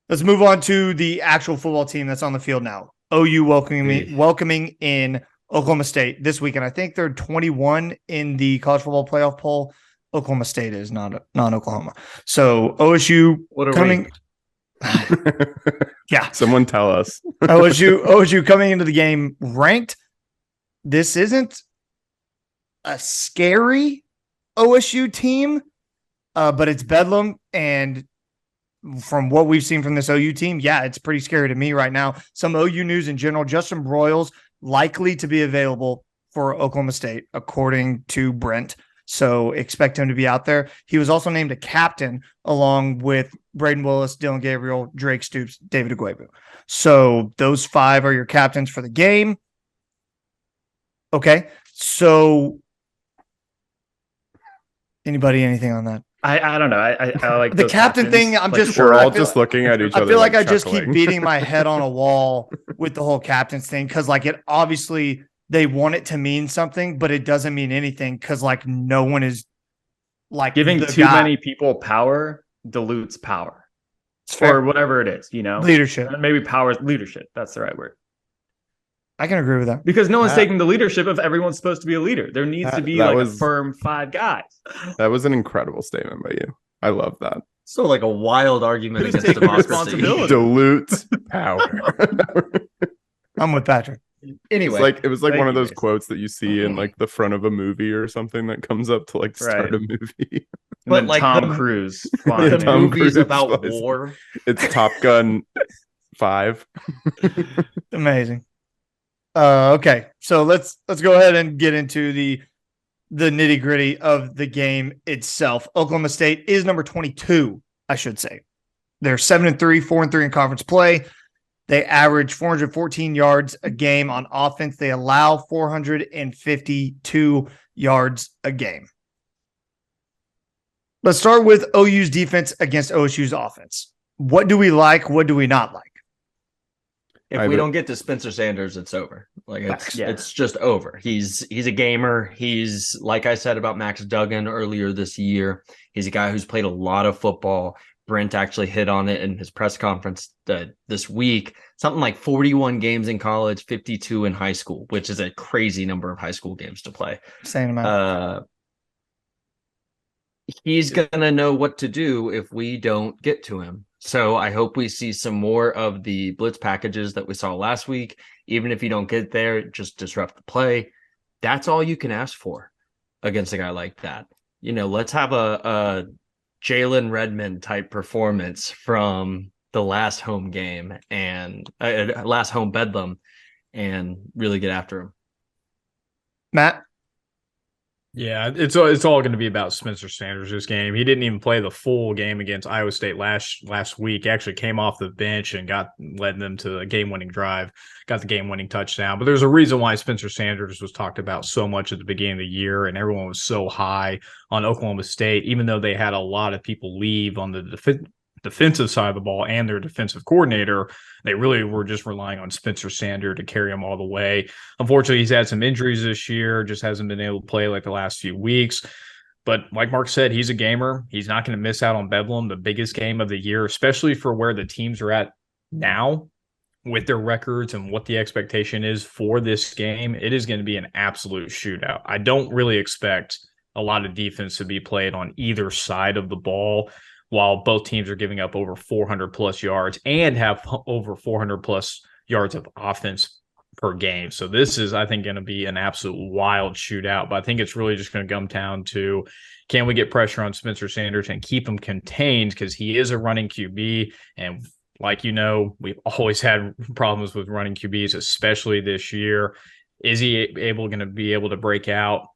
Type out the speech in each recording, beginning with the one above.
Let's move on to the actual football team that's on the field now. OU welcoming in Oklahoma State this weekend. I think they're 21 in the college football playoff poll. Oklahoma State is not Oklahoma. So OSU coming. Yeah. Someone tell us. OSU coming into the game ranked. This isn't a scary OSU team, but it's Bedlam. And from what we've seen from this OU team, yeah, it's pretty scary to me right now. Some OU news in general, Justin Broyles likely to be available for Oklahoma State, according to Brent. So expect him to be out there. He was also named a captain along with Braden Willis, Dylan Gabriel, Drake Stoops, David Aguebu. So those 5 are your captains for the game. Okay. So anything on that? I don't know. I like the captain thing. I'm just we're all just looking at each other. I feel like I just chuckling. keep beating my head on a wall with the whole captain's thing. Cause like it obviously they want it to mean something, but it doesn't mean anything. Cause like no one is like giving too many people power dilutes power or whatever it is, leadership. And maybe power is leadership. That's the right word. I can agree with that because no one's taking the leadership if everyone's supposed to be a leader. There needs to be a firm 5 guys. That was an incredible statement by you. I love that. So like a wild argument against democracy. Dilutes power. I'm with Patrick. Anyway, it was like one of those quotes that you see in like the front of a movie or something that comes up to like start a movie. But like Tom Cruise, the movies about war. It's Top Gun 5. Amazing. Okay, so let's go ahead and get into the nitty gritty of the game itself. Oklahoma State is number 22, I should say. They're 7-3, 4-3 in conference play. They average 414 yards a game on offense. They allow 452 yards a game. Let's start with OU's defense against OSU's offense. What do we like? What do we not like? If we don't get to Spencer Sanders, it's over. Like it's just over. He's a gamer. He's, like I said about Max Duggan earlier this year, he's a guy who's played a lot of football. Brent actually hit on it in his press conference this week. Something like 41 games in college, 52 in high school, which is a crazy number of high school games to play. Same amount. He's gonna know what to do if we don't get to him. So I hope we see some more of the blitz packages that we saw last week. Even if you don't get there, just disrupt the play. That's all you can ask for against a guy like that. Let's have a Jalen Redmond type performance from the last home game and last home Bedlam and really get after him. Matt? Yeah, it's all going to be about Spencer Sanders this game. He didn't even play the full game against Iowa State last week. He actually came off the bench and led them to a game-winning drive, got the game-winning touchdown. But there's a reason why Spencer Sanders was talked about so much at the beginning of the year, and everyone was so high on Oklahoma State, even though they had a lot of people leave on the defensive side of the ball and their defensive coordinator. They really were just relying on Spencer Sanders to carry them all the way. Unfortunately, he's had some injuries this year, just hasn't been able to play like the last few weeks. But like Mark said, he's a gamer. He's not going to miss out on Bedlam, the biggest game of the year, especially for where the teams are at now with their records and what the expectation is for this game. It is going to be an absolute shootout. I don't really expect a lot of defense to be played on either side of the ball, while both teams are giving up over 400 plus yards and have over 400 plus yards of offense per game. So this is, I think, going to be an absolute wild shootout. But I think it's really just going to come down to, can we get pressure on Spencer Sanders and keep him contained, because he is a running QB. And like we've always had problems with running QBs, especially this year. Is he going to be able to break out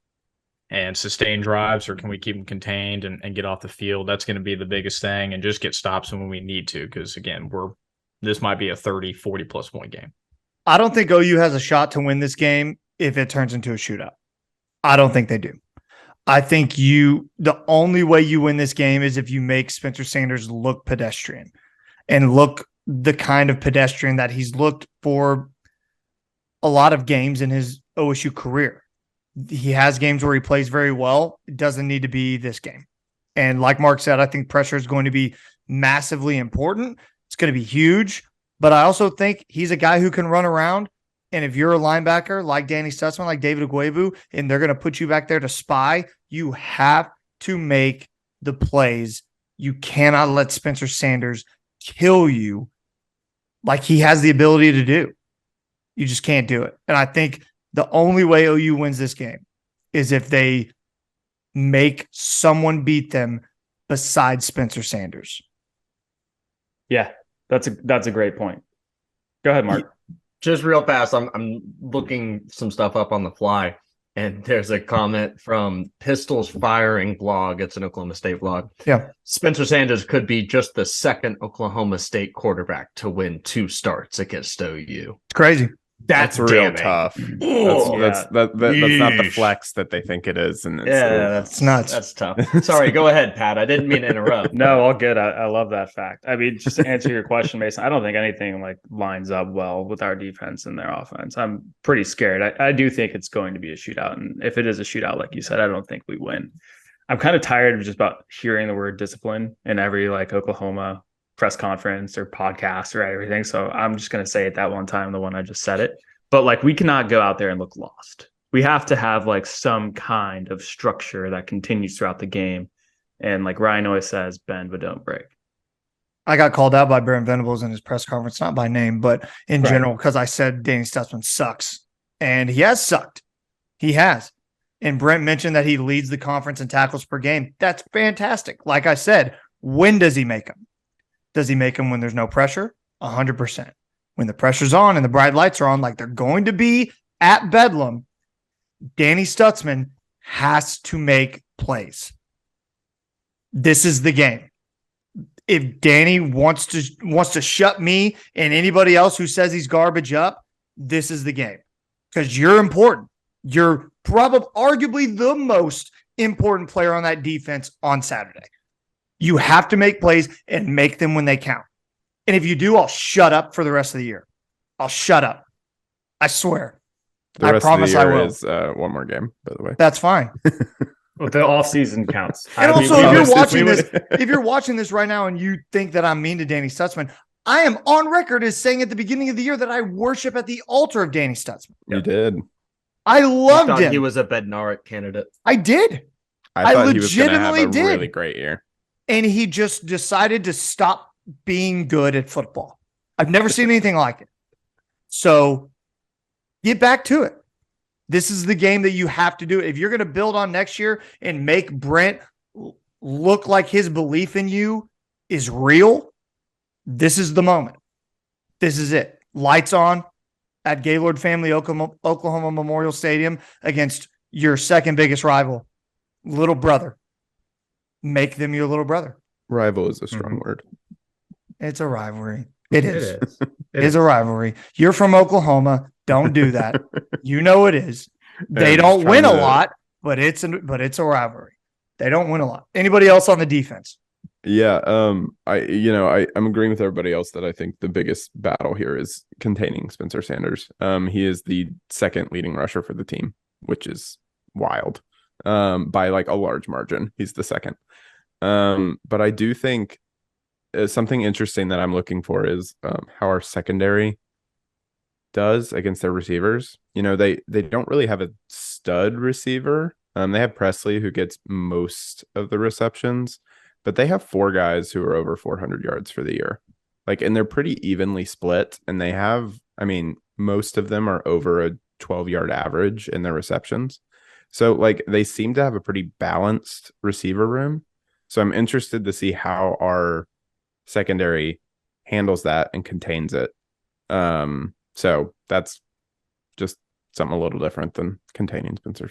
and sustain drives, or can we keep them contained and get off the field? That's going to be the biggest thing, and just get stops when we need to, because again, this might be a 30, 40 plus point game. I don't think OU has a shot to win this game if it turns into a shootout. I don't think they do. I think the only way you win this game is if you make Spencer Sanders look pedestrian and look the kind of pedestrian that he's looked for a lot of games in his OSU career. He has games where he plays very well. It doesn't need to be this game. And like Mark said, I think pressure is going to be massively important. It's going to be huge, but I also think he's a guy who can run around. And if you're a linebacker like Danny Stutzman, like David Agwebu, and they're going to put you back there to spy, you have to make the plays. You cannot let Spencer Sanders kill you like he has the ability to do. You just can't do it. And I think the only way OU wins this game is if they make someone beat them besides Spencer Sanders. Yeah, that's a great point. Go ahead, Mark. Just real fast, I'm looking some stuff up on the fly, and there's a comment from Pistols Firing blog. It's an Oklahoma State blog. Yeah. Spencer Sanders could be just the second Oklahoma State quarterback to win 2 starts against OU. It's crazy. That's real tough. That's not the Yeesh. flex that they think it is, and It's nuts. That's tough. Sorry, go ahead, Pat. I didn't mean to interrupt. No, all good. I love that fact. I mean, just to answer your question, Mason, I don't think anything like lines up well with our defense and their offense. I'm pretty scared. I do think it's going to be a shootout. And if it is a shootout, like you said, I don't think we win. I'm kind of tired of just about hearing the word discipline in every like Oklahoma press conference or podcast or everything. So I'm just going to say it that one time, the one I just said it. But like, we cannot go out there and look lost. We have to have like some kind of structure that continues throughout the game. And like Ryan always says, bend but don't break. I got called out by Brent Venables in his press conference, not by name, but in general, because I said Danny Stutzman sucks. And he has sucked. He has. And Brent mentioned that he leads the conference in tackles per game. That's fantastic. Like I said, when does he make them? Does he make them when there's no pressure? 100%. When the pressure's on and the bright lights are on, like they're going to be at Bedlam, Danny Stutzman has to make plays. This is the game. If Danny wants to shut me and anybody else who says he's garbage up, this is the game. Because you're important. You're probably arguably the most important player on that defense on Saturday. You have to make plays and make them when they count. And if you do, I'll shut up for the rest of the year. I'll shut up. I swear. I promise I will. Is one more game, by the way. That's fine. Well, the off season counts. And also, if you're watching this right now and you think that I'm mean to Danny Stutzman, I am on record as saying at the beginning of the year that I worship at the altar of Danny Stutzman. You did. I loved him. He was a Bednarik candidate. I did. I thought he was going to have a really great year. And he just decided to stop being good at football. I've never seen anything like it. So get back to it. This is the game that you have to do. If you're going to build on next year and make Brent look like his belief in you is real, this is the moment. This is it. Lights on at Gaylord Family Oklahoma Memorial Stadium against your second biggest rival, little brother. Make them your little brother. Rival is a strong word. It's a rivalry. It is. It is a rivalry. You're from Oklahoma. Don't do that. You know it is. They don't win a lot, but it's a rivalry. They don't win a lot. Anybody else on the defense? Yeah, I'm agreeing with everybody else that I think the biggest battle here is containing Spencer Sanders. He is the second leading rusher for the team, which is wild. By like a large margin. He's the second. But I do think something interesting that I'm looking for is how our secondary does against their receivers. You know, they don't really have a stud receiver. They have Presley, who gets most of the receptions, but they have 4 guys who are over 400 yards for the year. Like, and they're pretty evenly split, and they have, I mean, most of them are over a 12-yard average in their receptions. So, like, they seem to have a pretty balanced receiver room. So I'm interested to see how our secondary handles that and contains it. So that's just something a little different than containing Spencer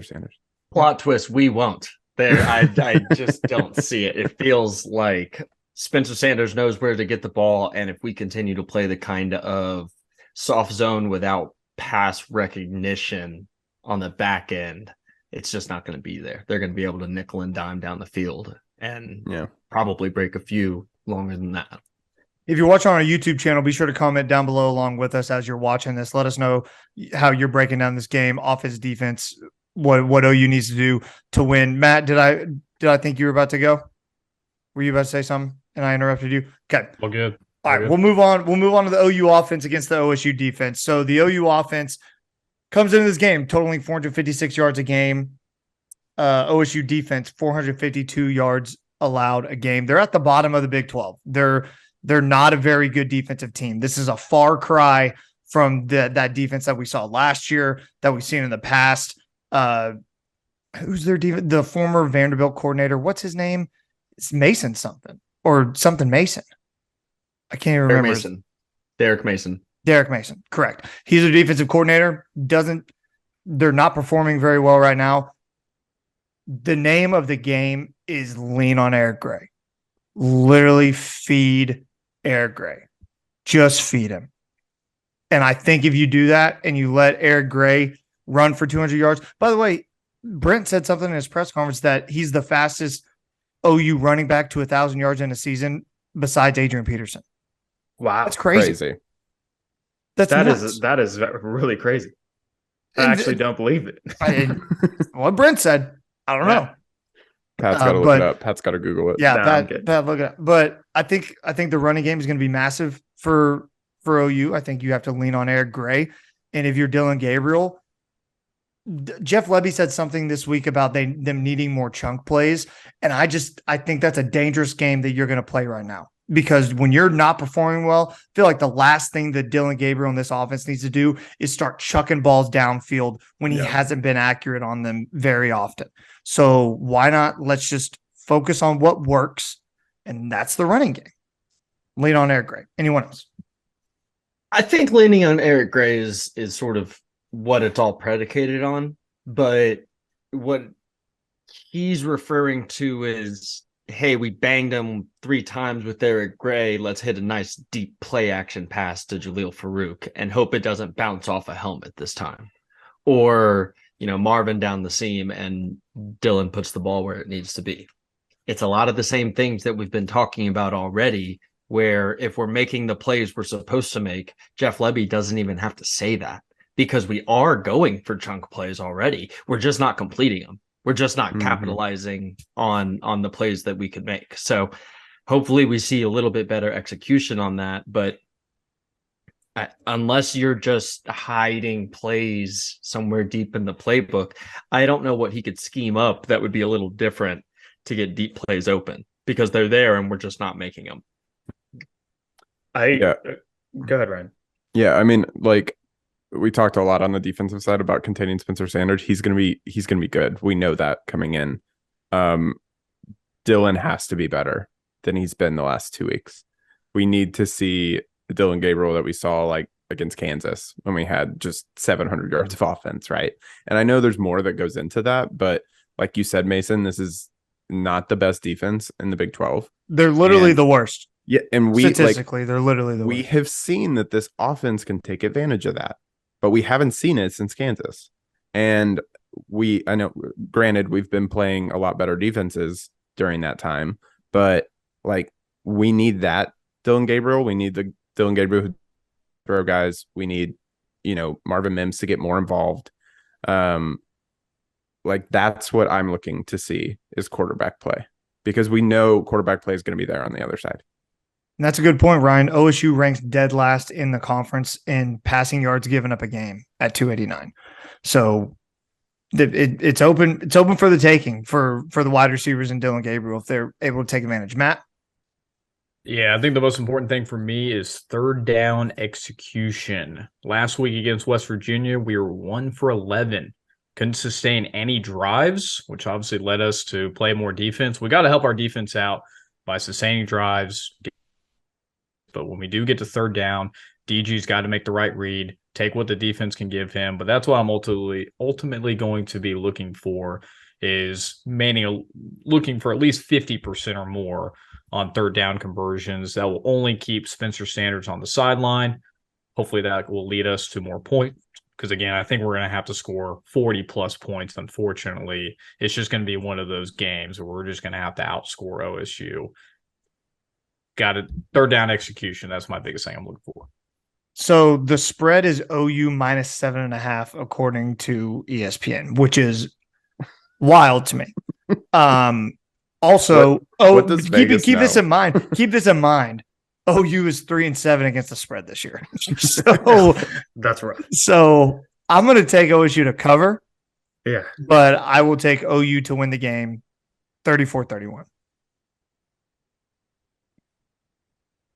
Sanders. Plot twist, we won't. I just don't see it. It feels like Spencer Sanders knows where to get the ball, and if we continue to play the kind of soft zone without pass recognition on the back end, it's just not going to be there. They're going to be able to nickel and dime down the field and probably break a few longer than that. If you're watching on our YouTube channel, be sure to comment down below along with us as you're watching this. Let us know how you're breaking down this game, offense, defense, what OU needs to do to win. Matt, did I think you were about to go? Were you about to say something? and I interrupted you. Okay. Well, good. All right, good. we'll move on. We'll move on to the OU offense against the OSU defense. So the OU offense comes into this game totaling 456 yards a game. OSU defense 452 yards allowed a game. They're at the bottom of the Big 12. They're not a very good defensive team. This is a far cry from that defense that we saw last year, that we've seen in the past. Who's their defense? The former Vanderbilt coordinator. What's his name? It's Mason something or something Mason. I can't even remember. Derek Mason. Derek Mason, correct. He's a defensive coordinator. They're not performing very well right now. The name of the game is lean on Eric Gray. Literally feed Eric Gray. Just feed him. And I think if you do that and you let Eric Gray run for 200 yards, by the way, Brent said something in his press conference that he's the fastest OU running back to 1,000 yards in a season besides Adrian Peterson. Wow. That's crazy. That is really crazy. I actually don't believe it. What Brent said. I don't know. Pat's got to look it up. Pat's got to Google it. Yeah, Pat, look it up. But I think the running game is going to be massive for OU. I think you have to lean on Eric Gray. And if you're Dylan Gabriel, Jeff Lebby said something this week about them needing more chunk plays. And I think that's a dangerous game that you're going to play right now. Because when you're not performing well, I feel like the last thing that Dylan Gabriel in this offense needs to do is start chucking balls downfield when he hasn't been accurate on them very often. So why not? Let's just focus on what works, and that's the running game. Lean on Eric Gray. Anyone else? I think leaning on Eric Gray is sort of what it's all predicated on, but what he's referring to is, hey, we banged him 3 times with Eric Gray. Let's hit a nice deep play action pass to Jaleel Farouk and hope it doesn't bounce off a helmet this time. Or, Marvin down the seam and Dylan puts the ball where it needs to be. It's a lot of the same things that we've been talking about already, where if we're making the plays we're supposed to make, Jeff Lebby doesn't even have to say that because we are going for chunk plays already. We're just not completing them. We're just not capitalizing on the plays that we could make. So hopefully we see a little bit better execution on that. But unless you're just hiding plays somewhere deep in the playbook, I don't know what he could scheme up that would be a little different to get deep plays open, because they're there and we're just not making them. Go ahead, Ryan. Yeah, I mean, we talked a lot on the defensive side about containing Spencer Sanders. He's gonna be good. We know that coming in. Dylan has to be better than he's been the last 2 weeks. We need to see the Dylan Gabriel that we saw against Kansas when we had just 700 yards of offense, right? And I know there's more that goes into that, but like you said, Mason, this is not the best defense in the Big 12. They're literally the worst. Yeah, and statistically, they're literally the worst. We have seen that this offense can take advantage of that, but we haven't seen it since Kansas. And I know, granted, we've been playing a lot better defenses during that time, but we need that Dylan Gabriel. We need the Dylan Gabriel who throw guys. We need, Marvin Mims to get more involved. That's what I'm looking to see is quarterback play, because we know quarterback play is going to be there on the other side. And that's a good point, Ryan. OSU ranks dead last in the conference in passing yards given up a game at 289. So it's open. It's open for the taking for the wide receivers and Dylan Gabriel if they're able to take advantage. Matt? Yeah, I think the most important thing for me is third down execution. Last week against West Virginia, we were 1 for 11. Couldn't sustain any drives, which obviously led us to play more defense. We got to help our defense out by sustaining drives. But when we do get to third down, DG's got to make the right read, take what the defense can give him. But that's what I'm ultimately going to be looking for, is looking for at least 50% or more on third down conversions. That will only keep Spencer Sanders on the sideline. Hopefully that will lead us to more points, because, again, I think we're going to have to score 40-plus points, unfortunately. It's just going to be one of those games where we're just going to have to outscore OSU. Got it. Third down execution. That's my biggest thing I'm looking for. So the spread is OU minus 7.5, according to ESPN, which is wild to me. Also, what does keep Vegas this know? in mind. Keep this in mind. OU is 3-7 against the spread this year. So That's rough. I'm going to take OSU to cover, Yeah. but I will take OU to win the game 34-31.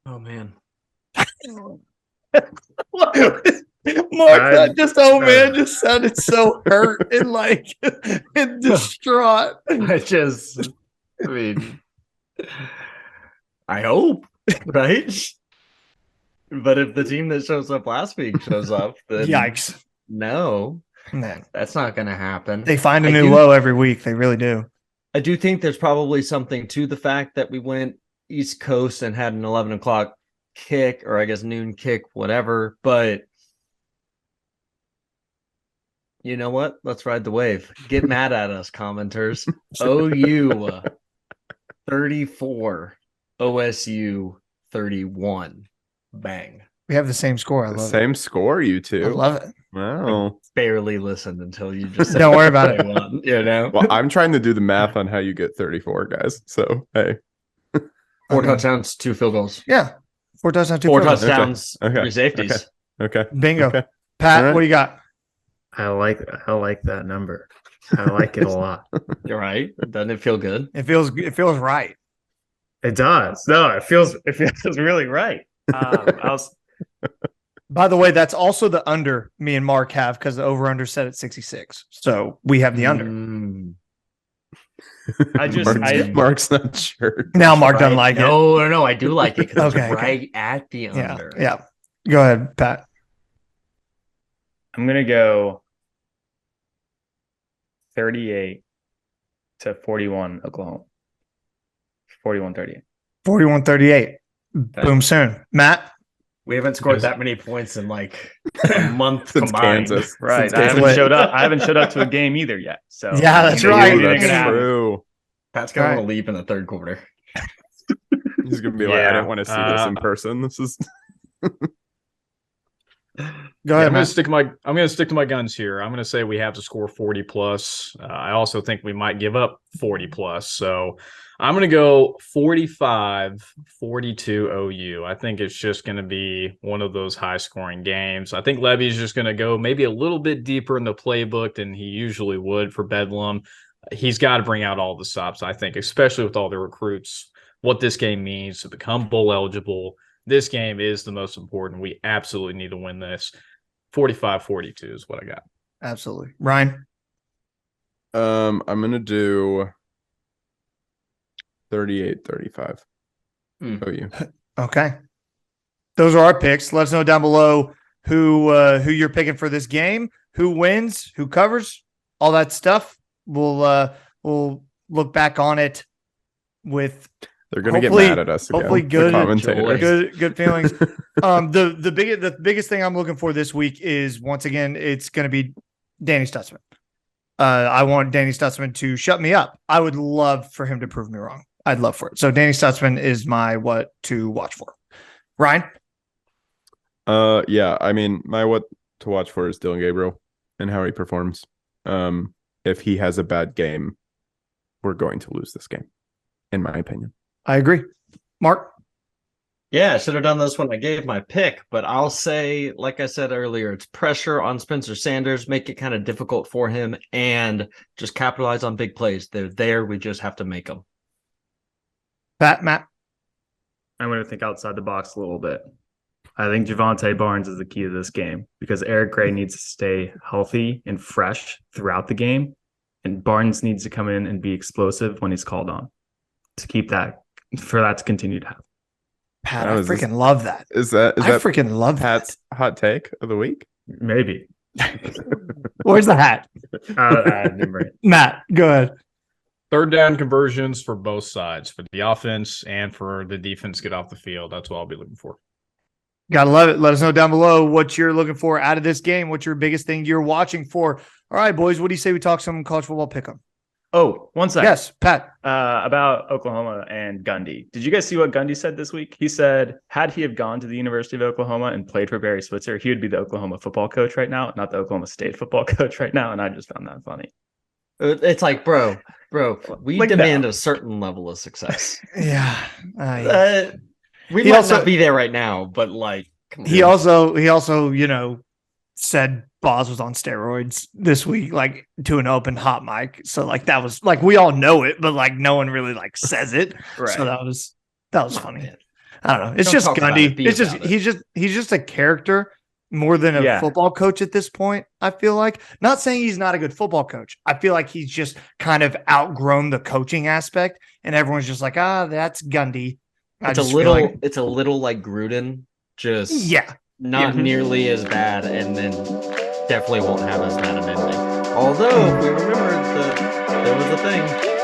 Oh man. Mark, that just sounded so hurt and and distraught. I mean, I hope, right? But if the team that shows up last week shows up, then Yikes. no, Man, that's not going to happen. they find a new low every week. They really do. I do think there's probably something to the fact that we went East Coast and had an 11 o'clock kick, or I guess noon kick, whatever. But you know what? Let's ride the wave. Get mad at us, commenters. OU 34, OSU 31. Bang. We have the same score. I The love same score, you it. two. I love it. Wow. Barely listened until you just said Don't worry about it. 31, you know? Well, I'm trying to do the math on how you get 34, guys. So, hey. 4 touchdowns, 2 field goals. Yeah. 4 touchdowns, 2 4 field goals. touchdowns, Okay. 3 safeties. Okay. Bingo. Okay. Pat, All right. what do you got? I like that number. I like it a lot. You're right. Doesn't it feel good? It feels right. It does. No, it feels really right. By the way, that's also the under me and Mark have because the over-under set at 66. So we have the under. Mark's not sure. Now Mark doesn't like it. No, I do like it because Okay, it's right at the Yeah. under. Yeah. Go ahead, Pat. I'm gonna go 38 to 41 Oklahoma. 41-38. 41-38. Boom soon. Matt? We haven't scored that many points in like a month Since combined. Kansas. Right. Since I haven't Kansas. showed up. I haven't showed up to a game either yet. So Yeah, that's you know, right. you're That's gonna have it. true. Pat's going Right. to leave in the third quarter. He's gonna be like, I didn't want to see this in person. This is Go ahead, I'm Matt. gonna stick to my guns here. I'm gonna say we have to score 40 plus. I also think we might give up 40 plus. So I'm gonna go 45-42 OU. I think it's just gonna be one of those high scoring games. I think Levy's just gonna go maybe a little bit deeper in the playbook than he usually would for Bedlam. He's got to bring out all the stops, I think, especially with all the recruits, what this game means to become bowl eligible. This game is the most important. We absolutely need to win this. 45-42 is what I got. Absolutely. Ryan? I'm gonna do 38-35. OU. Okay. Those are our picks. Let us know down below who you're picking for this game, who wins, who covers, all that stuff. We'll look back on it with They're gonna get hopefully- mad at us again. hopefully the good commentators. good feelings. The biggest thing I'm looking for this week is, once again, it's going to be Danny Stutzman. I want Danny Stutzman to shut me up. I would love for him to prove me wrong. I'd love for it. So Danny Stutzman is my what to watch for. Ryan? Yeah, I mean, my what to watch for is Dylan Gabriel and how he performs. If he has a bad game, we're going to lose this game, in my opinion. I agree. Mark? Yeah, I should have done this when I gave my pick, but I'll say, like I said earlier, it's pressure on Spencer Sanders, make it kind of difficult for him, and just capitalize on big plays. They're there. We just have to make them. Pat? Matt? I'm going to think outside the box a little bit. I think Javonte Barnes is the key to this game because Eric Gray needs to stay healthy and fresh throughout the game, and Barnes needs to come in and be explosive when he's called on to keep that, for that to continue to happen. Pat, That I was freaking love that. Is that I freaking love Pat's hot take of the week? Maybe. Where's the hat? I didn't bring it. Matt, go ahead. Third down conversions for both sides, for the offense and for the defense to get off the field. That's what I'll be looking for. Gotta love it. Let us know down below what you're looking for out of this game. What's your biggest thing you're watching for? All right, boys, what do you say we talk some college football pick'em? Oh, one second. Yes, Pat. About Oklahoma and Gundy. Did you guys see what Gundy said this week? He said, had he have gone to the University of Oklahoma and played for Barry Switzer, he would be the Oklahoma football coach right now, not the Oklahoma State football coach right now. And I just found that funny. It's like, bro, we Like, demand no. a certain level of success. Yeah. We He might also- not be there right now, but like, come He on. also, said Boz was on steroids this week, like to an open hot mic. So like that was like we all know it, but like no one really like says it. Right. So that was funny. Man. I don't know. It's Don't just talk about Gundy. it, be It's just about it. he's just a character more than a Yeah. football coach at this point. I feel like, not saying he's not a good football coach. I feel like he's just kind of outgrown the coaching aspect, and everyone's just like, that's Gundy. I It's a just feel little, like, it's a little like Gruden, just yeah. not Yeah. nearly as bad, and then definitely won't have as bad an ending. Although, if we remember, there was a thing.